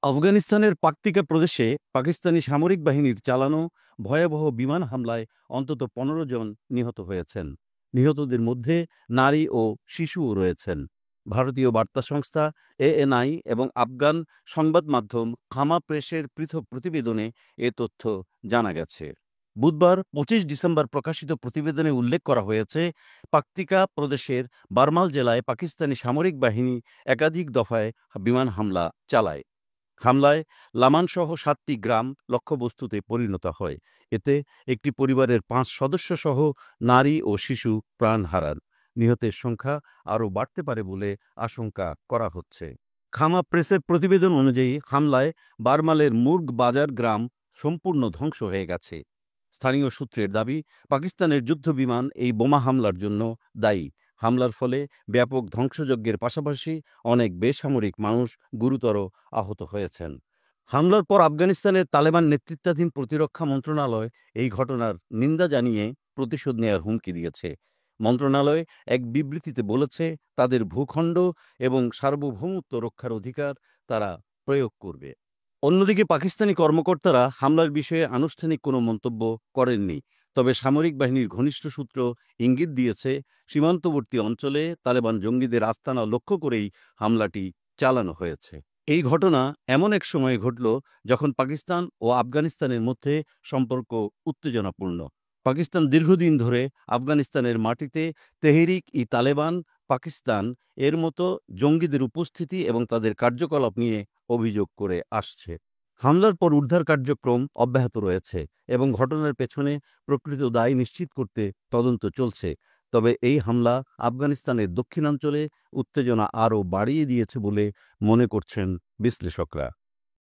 আফগানিস্তানের পাকতিকা প্রদেশে পাকিস্তানি সামরিক বাহিনীর চালানো ভয়াবহ বিমান হামলায় অন্তত ১৫ জন নিহত হয়েছেন। নিহতদের মধ্যে নারী ও শিশুও রয়েছেন। ভারতীয় বার্তা সংস্থা এএনআই এবং আফগান সংবাদ মাধ্যম খামা প্রেসের পৃথক প্রতিবেদনে এ তথ্য জানা গেছে। বুধবার ২৫ ডিসেম্বর প্রকাশিত প্রতিবেদনে উল্লেখ করা হয়েছে, পাকতিকা প্রদেশের বারমাল জেলায় পাকিস্তানি সামরিক বাহিনী একাধিক দফায় বিমান হামলা চালায়। হামলায় লামানসহ ৭টি গ্রাম লক্ষ্যবস্তুতে পরিণত হয়। এতে একটি পরিবারের ৫ সদস্যসহ নারী ও শিশু প্রাণ হারান। নিহতের সংখ্যা আরও বাড়তে পারে বলে আশঙ্কা করা হচ্ছে। খামা প্রেসের প্রতিবেদন অনুযায়ী হামলায় বারমালের মুর্গ বাজার গ্রাম সম্পূর্ণ ধ্বংস হয়ে গেছে। স্থানীয় সূত্রের দাবি, পাকিস্তানের যুদ্ধবিমান এই বোমা হামলার জন্য দায়ী। হামলার ফলে ব্যাপক ধ্বংসযজ্ঞের পাশাপাশি অনেক বেসামরিক মানুষ গুরুতর আহত হয়েছেন। হামলার পর আফগানিস্তানের তালেবান নেতৃত্বাধীন প্রতিরক্ষা মন্ত্রণালয় এই ঘটনার নিন্দা জানিয়ে প্রতিশোধ নেয়ার হুমকি দিয়েছে। মন্ত্রণালয় এক বিবৃতিতে বলেছে, তাদের ভূখণ্ড এবং সার্বভৌমত্ব রক্ষার অধিকার তারা প্রয়োগ করবে। অন্যদিকে পাকিস্তানি কর্মকর্তারা হামলার বিষয়ে আনুষ্ঠানিক কোনো মন্তব্য করেননি। তবে সামরিক বাহিনীর ঘনিষ্ঠ সূত্র ইঙ্গিত দিয়েছে, সীমান্তবর্তী অঞ্চলে তালেবান জঙ্গিদের আস্তানা লক্ষ্য করেই হামলাটি চালানো হয়েছে। এই ঘটনা এমন এক সময়ে ঘটল যখন পাকিস্তান ও আফগানিস্তানের মধ্যে সম্পর্ক উত্তেজনাপূর্ণ। পাকিস্তান দীর্ঘদিন ধরে আফগানিস্তানের মাটিতে তেহরিক-ই-তালেবান পাকিস্তান এর মতো জঙ্গিদের উপস্থিতি এবং তাদের কার্যকলাপ নিয়ে অভিযোগ করে আসছে। হামলার পর উদ্ধার কার্যক্রম অব্যাহত রয়েছে এবং ঘটনার পেছনে প্রকৃত দায় নিশ্চিত করতে তদন্ত চলছে। তবে এই হামলা আফগানিস্তানের দক্ষিণাঞ্চলে উত্তেজনা আরও বাড়িয়ে দিয়েছে বলে মনে করছেন বিশ্লেষকরা।